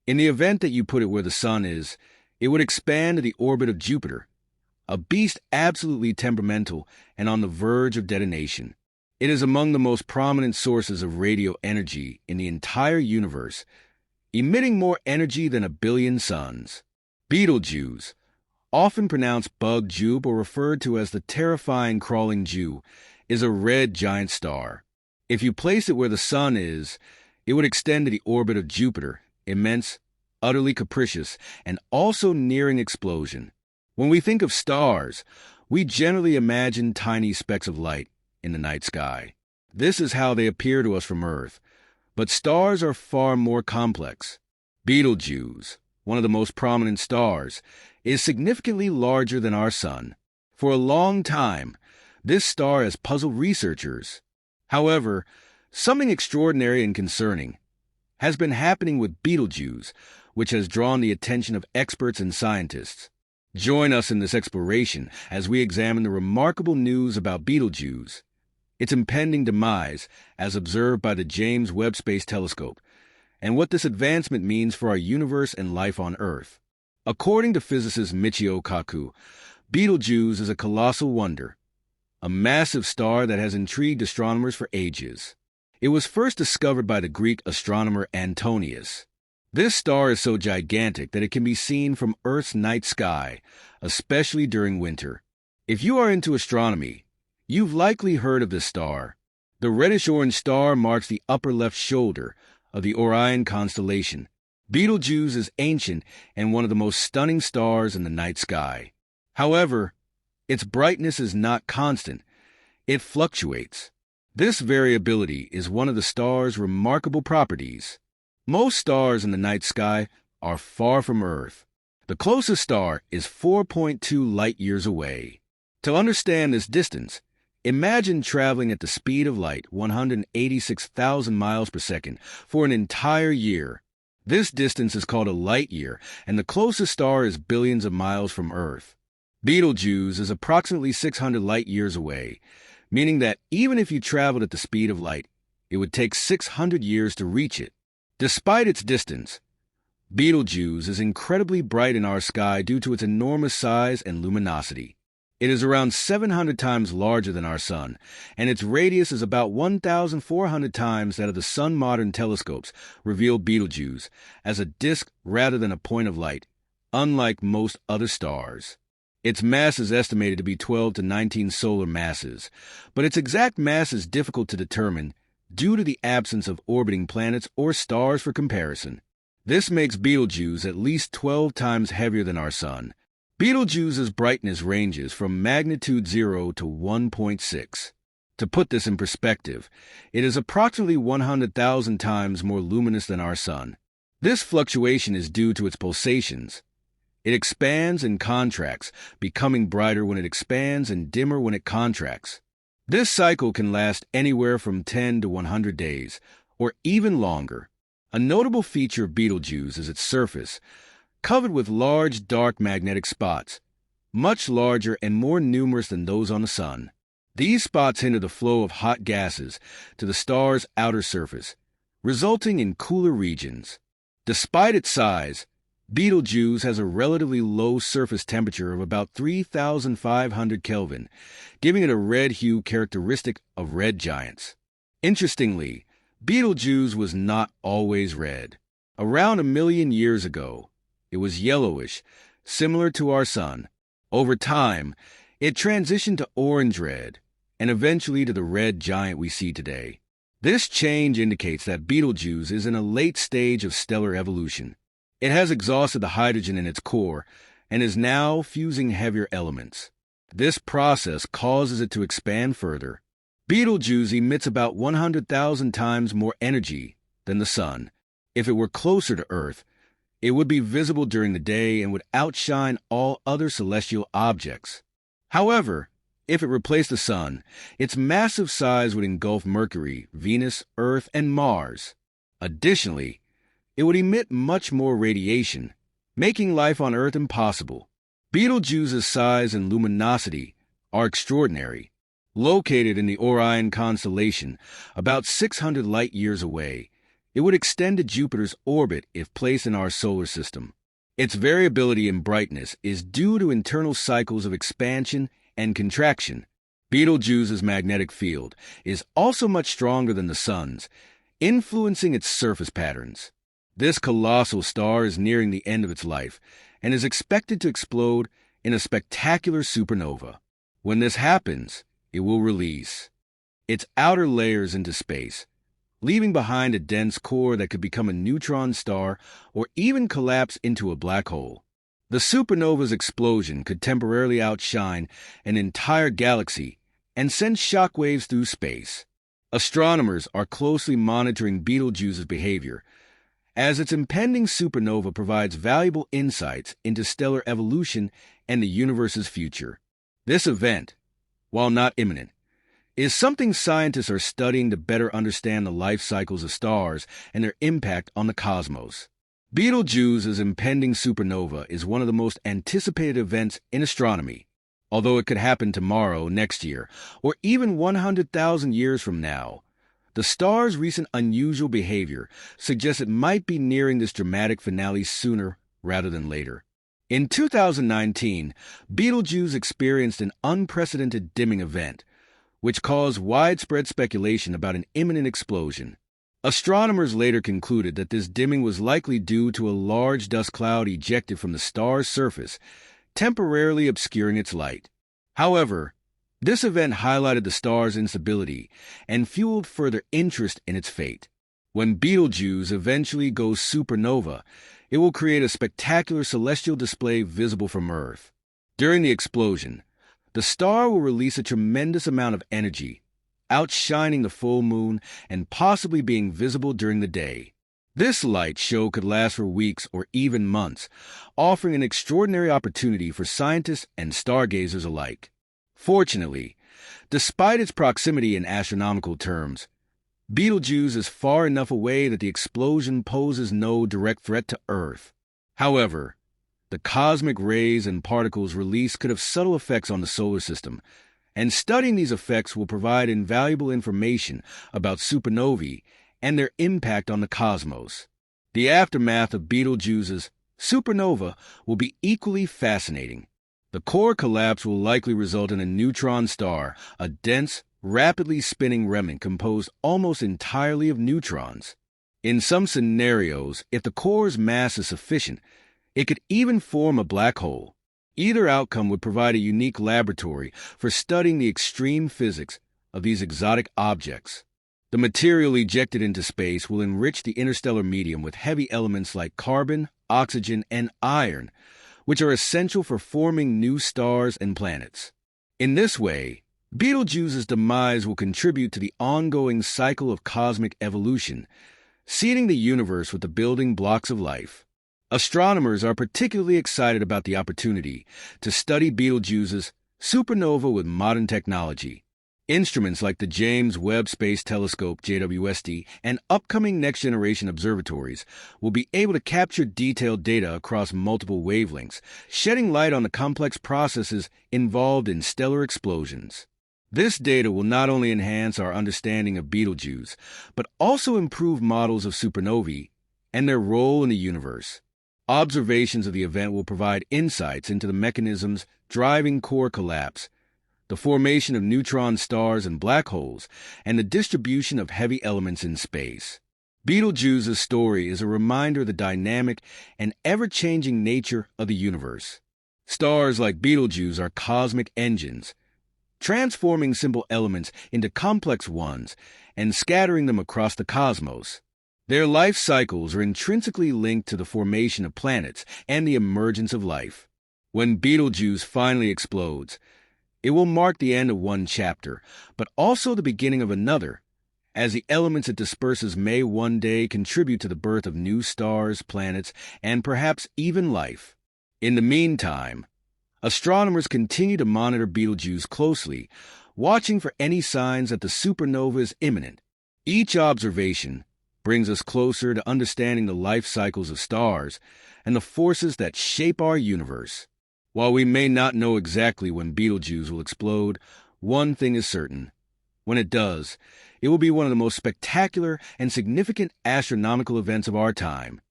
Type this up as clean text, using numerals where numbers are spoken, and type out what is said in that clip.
In the event that you put it where the Sun is, it would expand to the orbit of Jupiter, a beast absolutely temperamental and on the verge of detonation. It is among the most prominent sources of radio energy in the entire universe, emitting more energy than 1 billion suns. Betelgeuse, often pronounced bug Jew or referred to as the terrifying crawling Jew, is a red giant star. If you place it where the Sun is, it would extend to the orbit of Jupiter, immense, utterly capricious, and also nearing explosion. When we think of stars, we generally imagine tiny specks of light in the night sky. This is how they appear to us from Earth. But stars are far more complex. Betelgeuse, one of the most prominent stars, is significantly larger than our Sun. For a long time, this star has puzzled researchers. However, something extraordinary and concerning has been happening with Betelgeuse, which has drawn the attention of experts and scientists. Join us in this exploration as we examine the remarkable news about Betelgeuse, its impending demise as observed by the James Webb Space Telescope, and what this advancement means for our universe and life on Earth. According to physicist Michio Kaku, Betelgeuse is a colossal wonder, a massive star that has intrigued astronomers for ages. It was first discovered by the Greek astronomer Antonius. This star is so gigantic that it can be seen from Earth's night sky, especially during winter. If you are into astronomy, you've likely heard of this star. The reddish-orange star marks the upper left shoulder of the Orion constellation. Betelgeuse is ancient and one of the most stunning stars in the night sky. However, its brightness is not constant. It fluctuates. This variability is one of the star's remarkable properties. Most stars in the night sky are far from Earth. The closest star is 4.2 light-years away. To understand this distance, imagine traveling at the speed of light, 186,000 miles per second, for an entire year. This distance is called a light-year, and the closest star is billions of miles from Earth. Betelgeuse is approximately 600 light-years away, meaning that even if you traveled at the speed of light, it would take 600 years to reach it. Despite its distance, Betelgeuse is incredibly bright in our sky due to its enormous size and luminosity. It is around 700 times larger than our Sun, and its radius is about 1,400 times that of the Sun. Modern telescopes reveal Betelgeuse as a disk rather than a point of light, unlike most other stars. Its mass is estimated to be 12 to 19 solar masses, but its exact mass is difficult to determine due to the absence of orbiting planets or stars for comparison. This makes Betelgeuse at least 12 times heavier than our Sun. Betelgeuse's brightness ranges from magnitude 0 to 1.6. To put this in perspective, it is approximately 100,000 times more luminous than our Sun. This fluctuation is due to its pulsations. It expands and contracts, becoming brighter when it expands and dimmer when it contracts. This cycle can last anywhere from 10 to 100 days, or even longer. A notable feature of Betelgeuse is its surface, covered with large dark magnetic spots, much larger and more numerous than those on the Sun. These spots hinder the flow of hot gases to the star's outer surface, resulting in cooler regions. Despite its size, Betelgeuse has a relatively low surface temperature of about 3,500 Kelvin, giving it a red hue characteristic of red giants. Interestingly, Betelgeuse was not always red. Around 1 million years ago, it was yellowish, similar to our Sun. Over time, it transitioned to orange-red, and eventually to the red giant we see today. This change indicates that Betelgeuse is in a late stage of stellar evolution. It has exhausted the hydrogen in its core and is now fusing heavier elements. This process causes it to expand further. Betelgeuse emits about 100,000 times more energy than the Sun. If it were closer to Earth, it would be visible during the day and would outshine all other celestial objects. However, if it replaced the Sun, its massive size would engulf Mercury, Venus, Earth, and Mars. Additionally, it would emit much more radiation, making life on Earth impossible. Betelgeuse's size and luminosity are extraordinary. Located in the Orion constellation, about 600 light-years away, It would extend to Jupiter's orbit if placed in our solar system. Its variability in brightness is due to internal cycles of expansion and contraction. Betelgeuse's magnetic field is also much stronger than the Sun's, influencing its surface patterns. This colossal star is nearing the end of its life and is expected to explode in a spectacular supernova. When this happens, it will release its outer layers into space, leaving behind a dense core that could become a neutron star or even collapse into a black hole. The supernova's explosion could temporarily outshine an entire galaxy and send shockwaves through space. Astronomers are closely monitoring Betelgeuse's behavior, as its impending supernova provides valuable insights into stellar evolution and the universe's future. This event, while not imminent, is something scientists are studying to better understand the life cycles of stars and their impact on the cosmos. Betelgeuse's impending supernova is one of the most anticipated events in astronomy. Although it could happen tomorrow, next year, or even 100,000 years from now, the star's recent unusual behavior suggests it might be nearing this dramatic finale sooner rather than later. In 2019, Betelgeuse experienced an unprecedented dimming event, which caused widespread speculation about an imminent explosion. Astronomers later concluded that this dimming was likely due to a large dust cloud ejected from the star's surface, temporarily obscuring its light. However, this event highlighted the star's instability and fueled further interest in its fate. When Betelgeuse eventually goes supernova, it will create a spectacular celestial display visible from Earth. During the explosion, the star will release a tremendous amount of energy, outshining the full moon and possibly being visible during the day. This light show could last for weeks or even months, offering an extraordinary opportunity for scientists and stargazers alike. Fortunately, despite its proximity in astronomical terms, Betelgeuse is far enough away that the explosion poses no direct threat to Earth. However, the cosmic rays and particles released could have subtle effects on the solar system, and studying these effects will provide invaluable information about supernovae and their impact on the cosmos. The aftermath of Betelgeuse's supernova will be equally fascinating. The core collapse will likely result in a neutron star, a dense, rapidly spinning remnant composed almost entirely of neutrons. In some scenarios, if the core's mass is sufficient, it could even form a black hole. Either outcome would provide a unique laboratory for studying the extreme physics of these exotic objects. The material ejected into space will enrich the interstellar medium with heavy elements like carbon, oxygen, and iron, which are essential for forming new stars and planets. In this way, Betelgeuse's demise will contribute to the ongoing cycle of cosmic evolution, seeding the universe with the building blocks of life. Astronomers are particularly excited about the opportunity to study Betelgeuse's supernova with modern technology. Instruments like the James Webb Space Telescope JWST and upcoming next-generation observatories will be able to capture detailed data across multiple wavelengths, shedding light on the complex processes involved in stellar explosions. This data will not only enhance our understanding of Betelgeuse, but also improve models of supernovae and their role in the universe. Observations of the event will provide insights into the mechanisms driving core collapse, the formation of neutron stars and black holes, and the distribution of heavy elements in space. Betelgeuse's story is a reminder of the dynamic and ever-changing nature of the universe. Stars like Betelgeuse are cosmic engines, transforming simple elements into complex ones and scattering them across the cosmos. Their life cycles are intrinsically linked to the formation of planets and the emergence of life. When Betelgeuse finally explodes, it will mark the end of one chapter, but also the beginning of another, as the elements it disperses may one day contribute to the birth of new stars, planets, and perhaps even life. In the meantime, astronomers continue to monitor Betelgeuse closely, watching for any signs that the supernova is imminent. Each observation brings us closer to understanding the life cycles of stars and the forces that shape our universe. While we may not know exactly when Betelgeuse will explode, one thing is certain. When it does, it will be one of the most spectacular and significant astronomical events of our time.